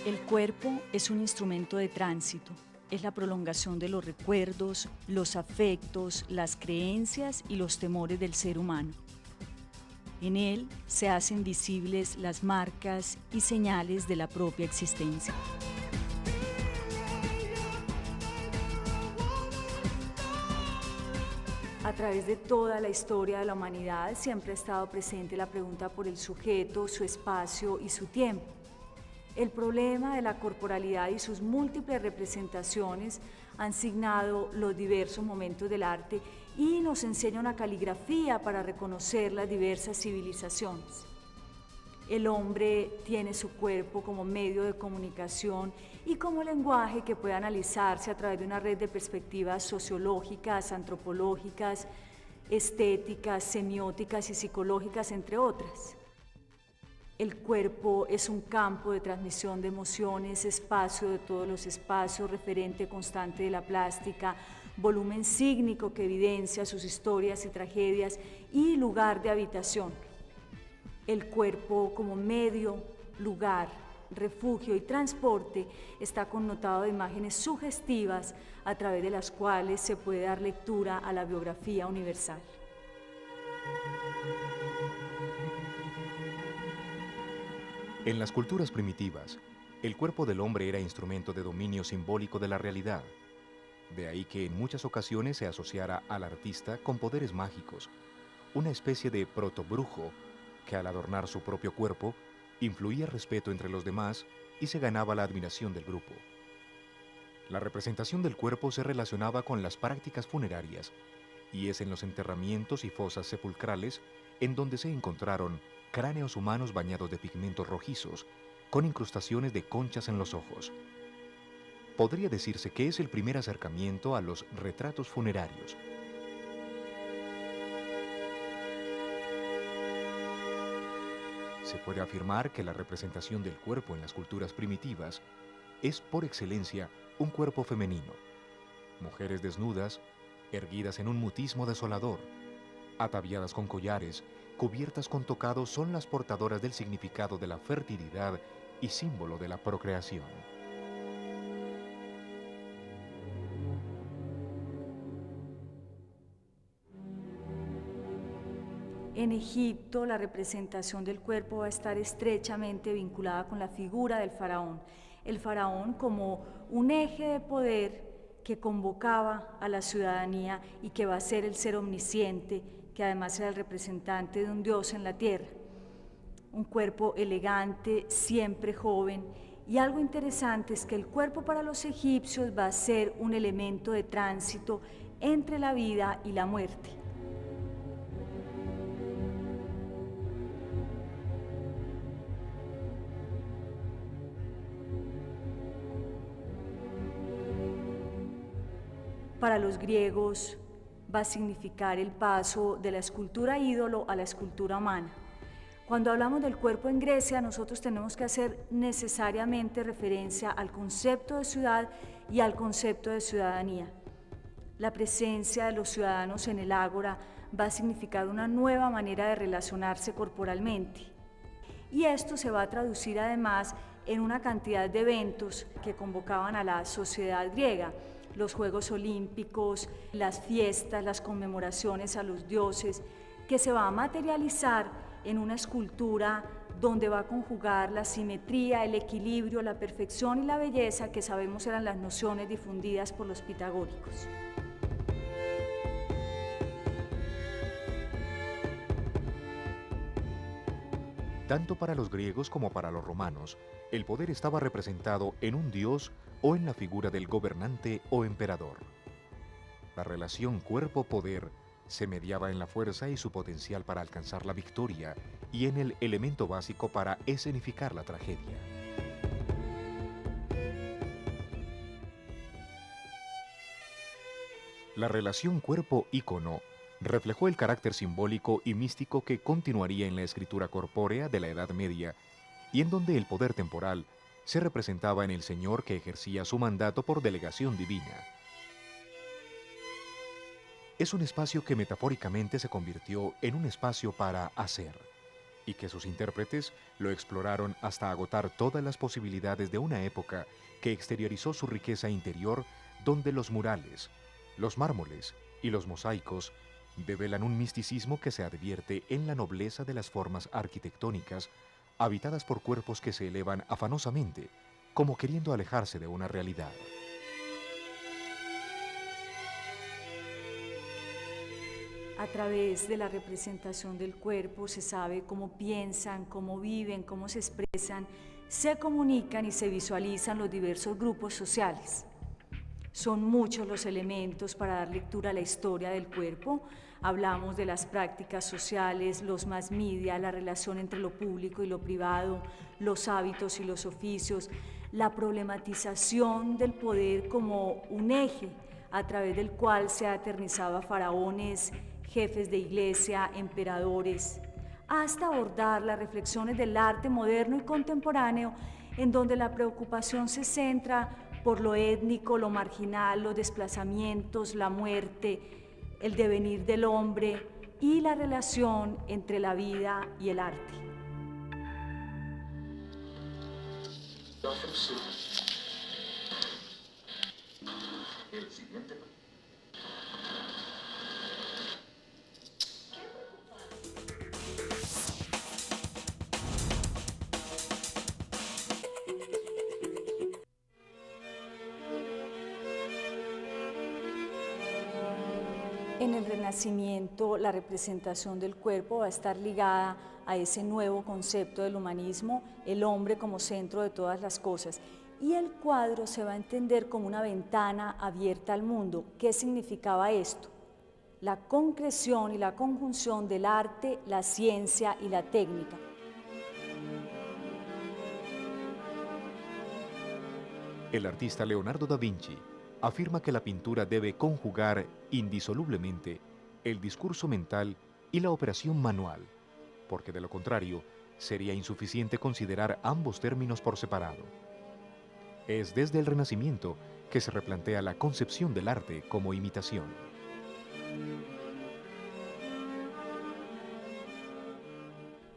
El cuerpo es un instrumento de tránsito, es la prolongación de los recuerdos, los afectos, las creencias y los temores del ser humano. En él se hacen visibles las marcas y señales de la propia existencia. A través de toda la historia de la humanidad siempre ha estado presente la pregunta por el sujeto, su espacio y su tiempo. El problema de la corporalidad y sus múltiples representaciones han signado los diversos momentos del arte y nos enseña una caligrafía para reconocer las diversas civilizaciones. El hombre tiene su cuerpo como medio de comunicación y como lenguaje que puede analizarse a través de una red de perspectivas sociológicas, antropológicas, estéticas, semióticas y psicológicas, entre otras. El cuerpo es un campo de transmisión de emociones, espacio de todos los espacios, referente constante de la plástica, volumen sígnico que evidencia sus historias y tragedias y lugar de habitación. El cuerpo como medio, lugar, refugio y transporte está connotado de imágenes sugestivas a través de las cuales se puede dar lectura a la biografía universal. En las culturas primitivas, el cuerpo del hombre era instrumento de dominio simbólico de la realidad. De ahí que en muchas ocasiones se asociara al artista con poderes mágicos, una especie de protobrujo que al adornar su propio cuerpo, influía respeto entre los demás y se ganaba la admiración del grupo. La representación del cuerpo se relacionaba con las prácticas funerarias, y es en los enterramientos y fosas sepulcrales en donde se encontraron cráneos humanos bañados de pigmentos rojizos, con incrustaciones de conchas en los ojos. Podría decirse que es el primer acercamiento a los retratos funerarios. Se puede afirmar que la representación del cuerpo en las culturas primitivas es por excelencia un cuerpo femenino. Mujeres desnudas, erguidas en un mutismo desolador, ataviadas con collares, cubiertas con tocados, son las portadoras del significado de la fertilidad y símbolo de la procreación. En Egipto, la representación del cuerpo va a estar estrechamente vinculada con la figura del faraón. El faraón como un eje de poder que convocaba a la ciudadanía y que va a ser el ser omnisciente, que además era el representante de un dios en la tierra. Un cuerpo elegante, siempre joven, y algo interesante es que el cuerpo para los egipcios va a ser un elemento de tránsito entre la vida y la muerte. Para los griegos va a significar el paso de la escultura ídolo a la escultura humana. Cuando hablamos del cuerpo en Grecia, nosotros tenemos que hacer necesariamente referencia al concepto de ciudad y al concepto de ciudadanía. La presencia de los ciudadanos en el ágora va a significar una nueva manera de relacionarse corporalmente. Y esto se va a traducir además en una cantidad de eventos que convocaban a la sociedad griega, los Juegos Olímpicos, las fiestas, las conmemoraciones a los dioses, que se va a materializar en una escultura donde va a conjugar la simetría, el equilibrio, la perfección y la belleza que sabemos eran las nociones difundidas por los pitagóricos. Tanto para los griegos como para los romanos, el poder estaba representado en un dios o en la figura del gobernante o emperador. La relación cuerpo-poder se mediaba en la fuerza y su potencial para alcanzar la victoria y en el elemento básico para escenificar la tragedia. La relación cuerpo-ícono reflejó el carácter simbólico y místico que continuaría en la escritura corpórea de la Edad Media y en donde el poder temporal se representaba en el señor que ejercía su mandato por delegación divina. Es un espacio que metafóricamente se convirtió en un espacio para hacer, y que sus intérpretes lo exploraron hasta agotar todas las posibilidades de una época que exteriorizó su riqueza interior, donde los murales, los mármoles y los mosaicos develan un misticismo que se advierte en la nobleza de las formas arquitectónicas habitadas por cuerpos que se elevan afanosamente, como queriendo alejarse de una realidad. A través de la representación del cuerpo se sabe cómo piensan, cómo viven, cómo se expresan, se comunican y se visualizan los diversos grupos sociales. Son muchos los elementos para dar lectura a la historia del cuerpo. Hablamos de las prácticas sociales, los mass media, la relación entre lo público y lo privado, los hábitos y los oficios, la problematización del poder como un eje a través del cual se ha eternizado a faraones, jefes de iglesia, emperadores, hasta abordar las reflexiones del arte moderno y contemporáneo, en donde la preocupación se centra por lo étnico, lo marginal, los desplazamientos, la muerte, el devenir del hombre y la relación entre la vida y el arte. El siguiente. En el Renacimiento, la representación del cuerpo va a estar ligada a ese nuevo concepto del humanismo, el hombre como centro de todas las cosas. Y el cuadro se va a entender como una ventana abierta al mundo. ¿Qué significaba esto? La concreción y la conjunción del arte, la ciencia y la técnica. El artista Leonardo da Vinci afirma que la pintura debe conjugar indisolublemente el discurso mental y la operación manual, porque de lo contrario sería insuficiente considerar ambos términos por separado. Es desde el Renacimiento que se replantea la concepción del arte como imitación.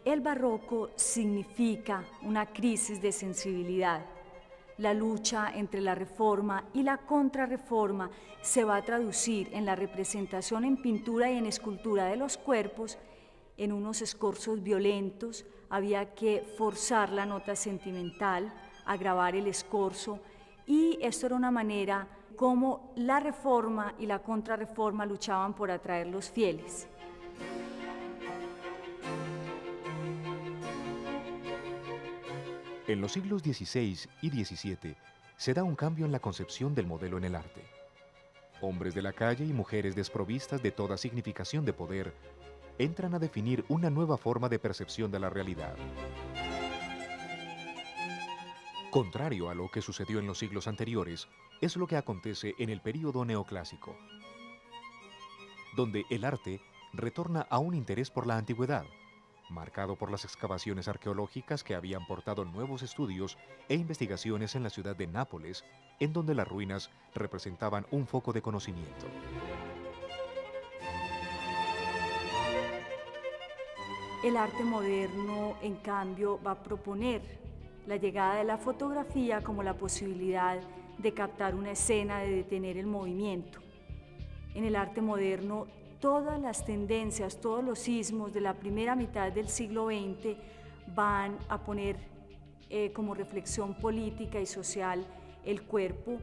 El barroco significa una crisis de sensibilidad. La lucha entre la reforma y la contrarreforma se va a traducir en la representación en pintura y en escultura de los cuerpos en unos escorzos violentos. Había que forzar la nota sentimental, agravar el escorzo, y esto era una manera como la reforma y la contrarreforma luchaban por atraer los fieles. En los siglos XVI y XVII se da un cambio en la concepción del modelo en el arte. Hombres de la calle y mujeres desprovistas de toda significación de poder entran a definir una nueva forma de percepción de la realidad. Contrario a lo que sucedió en los siglos anteriores, es lo que acontece en el período neoclásico, donde el arte retorna a un interés por la antigüedad, marcado por las excavaciones arqueológicas que habían portado nuevos estudios e investigaciones en la ciudad de Nápoles, en donde las ruinas representaban un foco de conocimiento. El arte moderno, en cambio, va a proponer la llegada de la fotografía como la posibilidad de captar una escena, de detener el movimiento. En el arte moderno, todas las tendencias, todos los sismos de la primera mitad del siglo XX van a poner como reflexión política y social el cuerpo.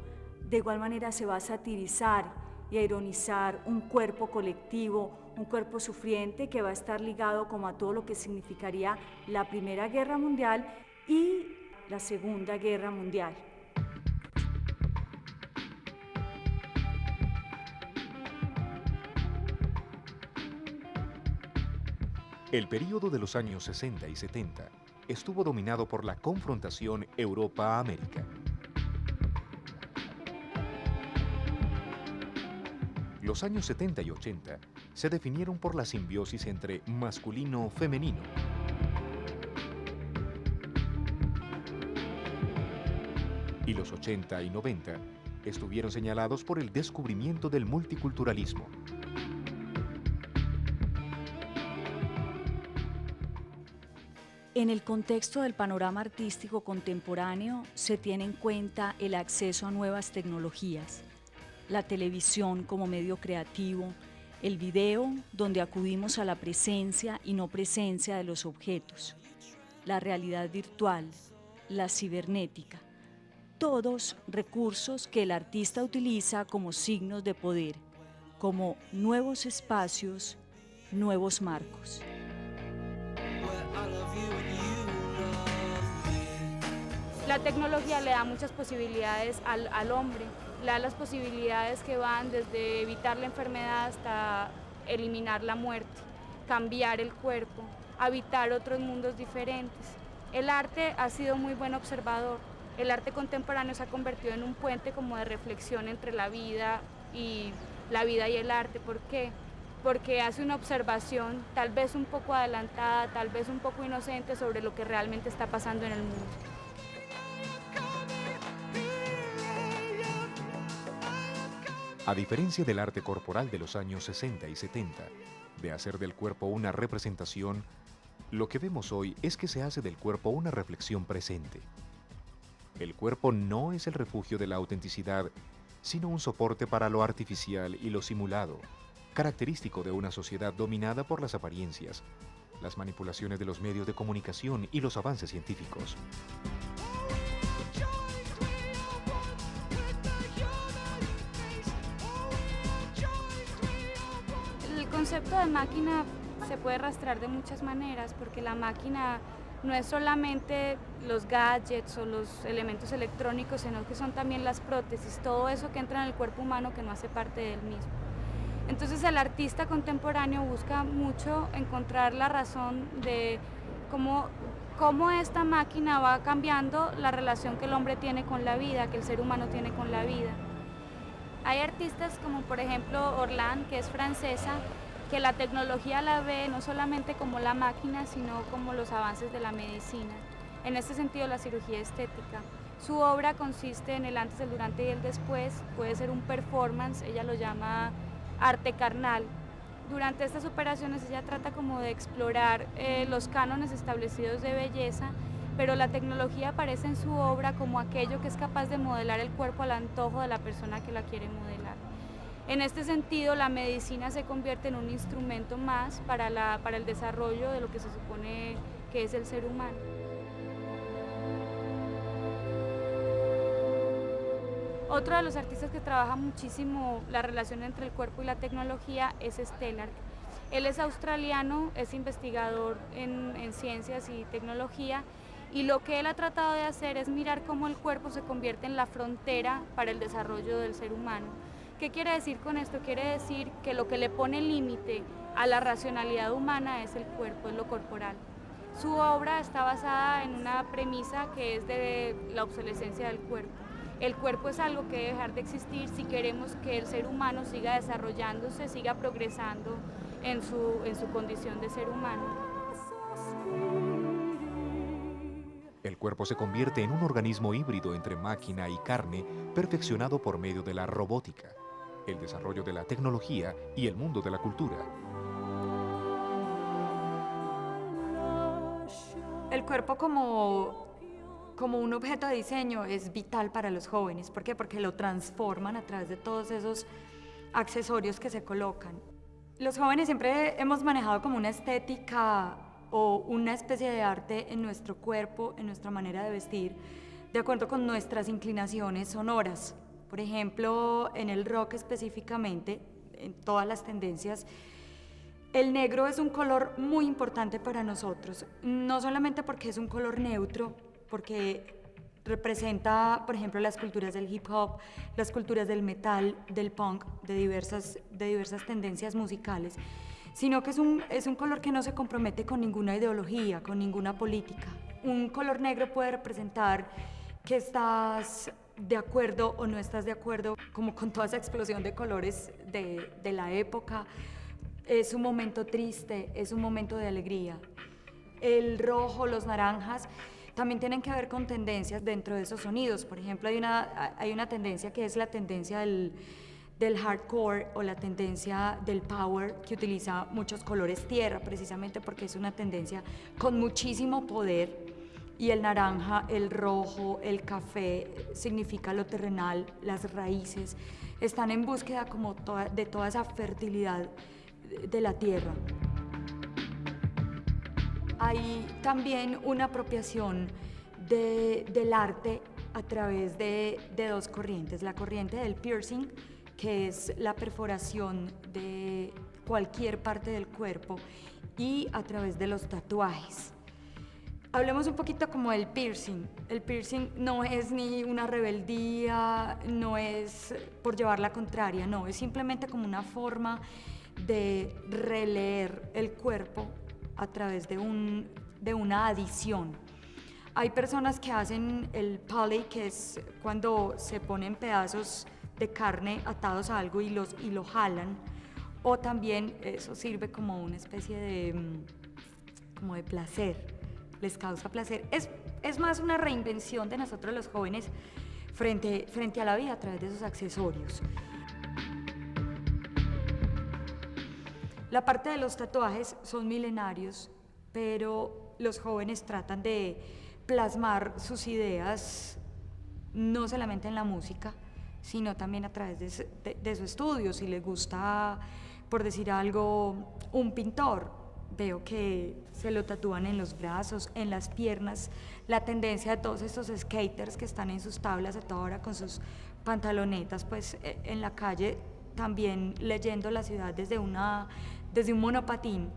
De igual manera se va a satirizar y a ironizar un cuerpo colectivo, un cuerpo sufriente que va a estar ligado como a todo lo que significaría la Primera Guerra Mundial y la Segunda Guerra Mundial. El período de los años 60 y 70 estuvo dominado por la confrontación Europa-América. Los años 70 y 80 se definieron por la simbiosis entre masculino-femenino. Y los 80 y 90 estuvieron señalados por el descubrimiento del multiculturalismo. En el contexto del panorama artístico contemporáneo se tiene en cuenta el acceso a nuevas tecnologías, la televisión como medio creativo, el video donde acudimos a la presencia y no presencia de los objetos, la realidad virtual, la cibernética, todos recursos que el artista utiliza como signos de poder, como nuevos espacios, nuevos marcos. La tecnología le da muchas posibilidades al hombre, le da las posibilidades que van desde evitar la enfermedad hasta eliminar la muerte, cambiar el cuerpo, habitar otros mundos diferentes. El arte ha sido muy buen observador, el arte contemporáneo se ha convertido en un puente como de reflexión entre la vida y el arte. ¿Por qué? Porque hace una observación tal vez un poco adelantada, tal vez un poco inocente sobre lo que realmente está pasando en el mundo. A diferencia del arte corporal de los años 60 y 70, de hacer del cuerpo una representación, lo que vemos hoy es que se hace del cuerpo una reflexión presente. El cuerpo no es el refugio de la autenticidad, sino un soporte para lo artificial y lo simulado, característico de una sociedad dominada por las apariencias, las manipulaciones de los medios de comunicación y los avances científicos. El concepto de máquina se puede rastrear de muchas maneras, porque la máquina no es solamente los gadgets o los elementos electrónicos, sino que son también las prótesis, todo eso que entra en el cuerpo humano que no hace parte de él mismo. Entonces el artista contemporáneo busca mucho encontrar la razón de cómo esta máquina va cambiando la relación que el hombre tiene con la vida, que el ser humano tiene con la vida. Hay artistas como por ejemplo Orlan, que es francesa, que la tecnología la ve no solamente como la máquina, sino como los avances de la medicina. En este sentido, la cirugía estética. Su obra consiste en el antes, el durante y el después. Puede ser un performance, ella lo llama arte carnal. Durante estas operaciones ella trata como de explorar los cánones establecidos de belleza, pero la tecnología aparece en su obra como aquello que es capaz de modelar el cuerpo al antojo de la persona que la quiere modelar. En este sentido, la medicina se convierte en un instrumento más para el desarrollo de lo que se supone que es el ser humano. Otro de los artistas que trabaja muchísimo la relación entre el cuerpo y la tecnología es Stellar. Él es australiano, es investigador en ciencias y tecnología, y lo que él ha tratado de hacer es mirar cómo el cuerpo se convierte en la frontera para el desarrollo del ser humano. ¿Qué quiere decir con esto? Quiere decir que lo que le pone límite a la racionalidad humana es el cuerpo, es lo corporal. Su obra está basada en una premisa que es de la obsolescencia del cuerpo. El cuerpo es algo que debe dejar de existir si queremos que el ser humano siga desarrollándose, siga progresando en su condición de ser humano. El cuerpo se convierte en un organismo híbrido entre máquina y carne, perfeccionado por medio de la robótica, el desarrollo de la tecnología y el mundo de la cultura. El cuerpo como un objeto de diseño es vital para los jóvenes. ¿Por qué? Porque lo transforman a través de todos esos accesorios que se colocan. Los jóvenes siempre hemos manejado como una estética o una especie de arte en nuestro cuerpo, en nuestra manera de vestir, de acuerdo con nuestras inclinaciones sonoras. Por ejemplo, en el rock específicamente, en todas las tendencias, el negro es un color muy importante para nosotros, no solamente porque es un color neutro, porque representa, por ejemplo, las culturas del hip hop, las culturas del metal, del punk, de diversas tendencias musicales, sino que es un color que no se compromete con ninguna ideología, con ninguna política. Un color negro puede representar que estás de acuerdo o no estás de acuerdo, como con toda esa explosión de colores de la época. Es un momento triste, es un momento de alegría. El rojo, los naranjas, también tienen que ver con tendencias dentro de esos sonidos. Por ejemplo, hay una tendencia que es la tendencia del del hardcore o la tendencia del power, que utiliza muchos colores tierra, precisamente porque es una tendencia con muchísimo poder, y el naranja, el rojo, el café significa lo terrenal, las raíces, están en búsqueda como de toda esa fertilidad de la tierra. Hay también una apropiación del arte a través de dos corrientes, la corriente del piercing, que es la perforación de cualquier parte del cuerpo, y a través de los tatuajes. Hablemos un poquito como del piercing. El piercing no es ni una rebeldía, no es por llevar la contraria, no, es simplemente como una forma de releer el cuerpo a través de una adición. Hay personas que hacen el poly, que es cuando se ponen pedazos de carne atados a algo y lo jalan, o también eso sirve como una especie de placer, les causa placer. Es más una reinvención de nosotros los jóvenes frente a la vida a través de esos accesorios. La parte de los tatuajes son milenarios, pero los jóvenes tratan de plasmar sus ideas no solamente en la música, sino también a través de su estudio. Si les gusta, por decir algo, un pintor, veo que se lo tatúan en los brazos, en las piernas. La tendencia de todos estos skaters que están en sus tablas a toda hora con sus pantalonetas, pues en la calle, también leyendo la ciudad desde un monopatín,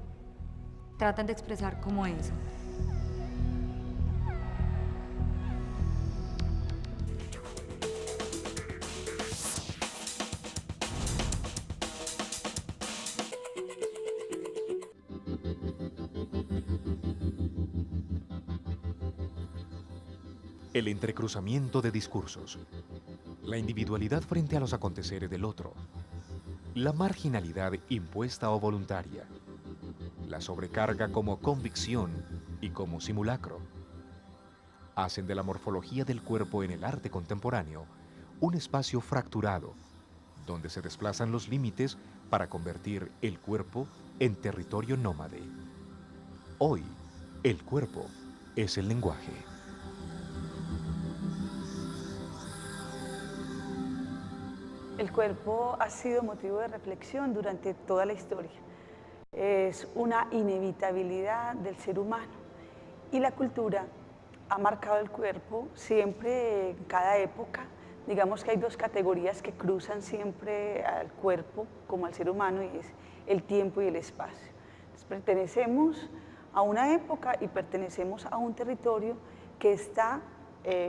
tratan de expresar como eso. El entrecruzamiento de discursos, la individualidad frente a los aconteceres del otro, la marginalidad impuesta o voluntaria, la sobrecarga como convicción y como simulacro, hacen de la morfología del cuerpo en el arte contemporáneo un espacio fracturado, donde se desplazan los límites para convertir el cuerpo en territorio nómade. Hoy, el cuerpo es el lenguaje. El cuerpo ha sido motivo de reflexión durante toda la historia. Es una inevitabilidad del ser humano y la cultura ha marcado el cuerpo siempre, en cada época. Digamos que hay dos categorías que cruzan siempre al cuerpo como al ser humano, y es el tiempo y el espacio. Entonces, pertenecemos a una época y pertenecemos a un territorio que está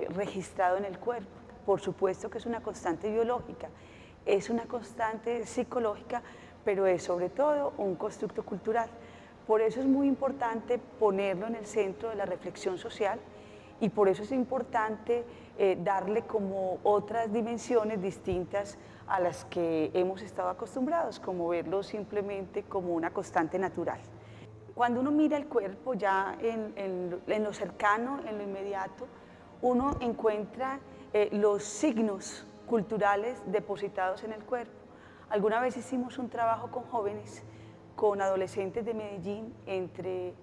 registrado en el cuerpo. Por supuesto que es una constante biológica, es una constante psicológica, pero es sobre todo un constructo cultural. Por eso es muy importante ponerlo en el centro de la reflexión social, y por eso es importante darle como otras dimensiones distintas a las que hemos estado acostumbrados, como verlo simplemente como una constante natural. Cuando uno mira el cuerpo ya en lo cercano, en lo inmediato, uno encuentra los signos culturales depositados en el cuerpo. Alguna vez hicimos un trabajo con jóvenes, con adolescentes de Medellín entre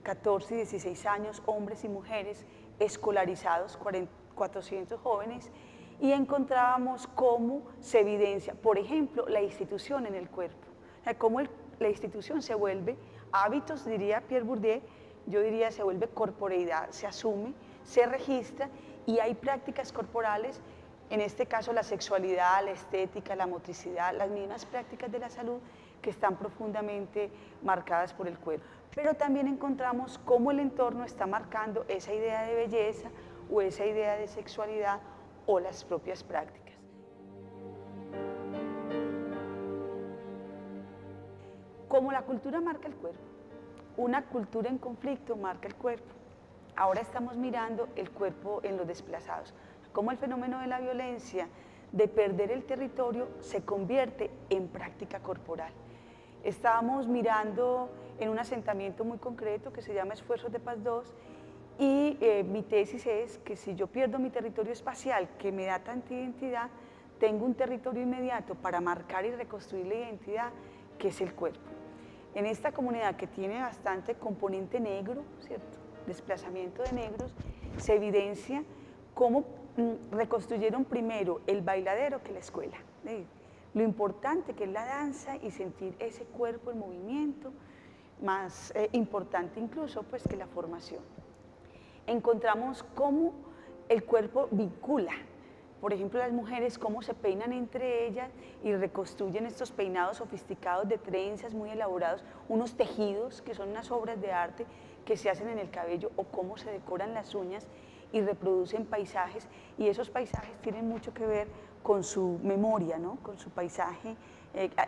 14 y 16 años, hombres y mujeres, escolarizados, 400 jóvenes, y encontrábamos cómo se evidencia, por ejemplo, la institución en el cuerpo. O sea, cómo la institución se vuelve hábitos, diría Pierre Bourdieu, yo diría se vuelve corporeidad, se asume, se registra, y hay prácticas corporales, en este caso la sexualidad, la estética, la motricidad, las mismas prácticas de la salud que están profundamente marcadas por el cuerpo. Pero también encontramos cómo el entorno está marcando esa idea de belleza o esa idea de sexualidad o las propias prácticas. Como la cultura marca el cuerpo, una cultura en conflicto marca el cuerpo. Ahora estamos mirando el cuerpo en los desplazados, cómo el fenómeno de la violencia, de perder el territorio, se convierte en práctica corporal. Estábamos mirando en un asentamiento muy concreto que se llama Esfuerzos de Paz 2, y mi tesis es que si yo pierdo mi territorio espacial, que me da tanta identidad, tengo un territorio inmediato para marcar y reconstruir la identidad, que es el cuerpo. En esta comunidad que tiene bastante componente negro, ¿cierto?, desplazamiento de negros, se evidencia cómo reconstruyeron primero el bailadero que la escuela. Lo importante que es la danza y sentir ese cuerpo en movimiento, más importante incluso pues que la formación. Encontramos cómo el cuerpo vincula, por ejemplo, las mujeres, cómo se peinan entre ellas y reconstruyen estos peinados sofisticados de trenzas muy elaborados, unos tejidos que son unas obras de arte que se hacen en el cabello, o cómo se decoran las uñas y reproducen paisajes, y esos paisajes tienen mucho que ver con su memoria, ¿no?, con su paisaje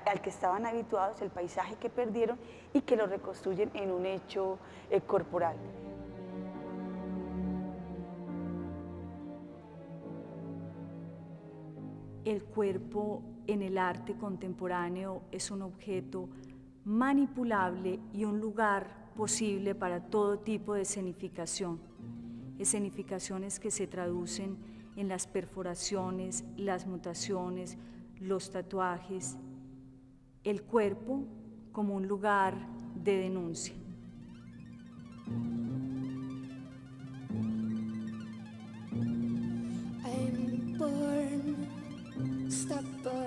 al que estaban habituados, el paisaje que perdieron y que lo reconstruyen en un hecho corporal. El cuerpo en el arte contemporáneo es un objeto manipulable y un lugar posible para todo tipo de escenificación. Escenificaciones que se traducen en las perforaciones, las mutaciones, los tatuajes. El cuerpo como un lugar de denuncia. I'm born stubborn.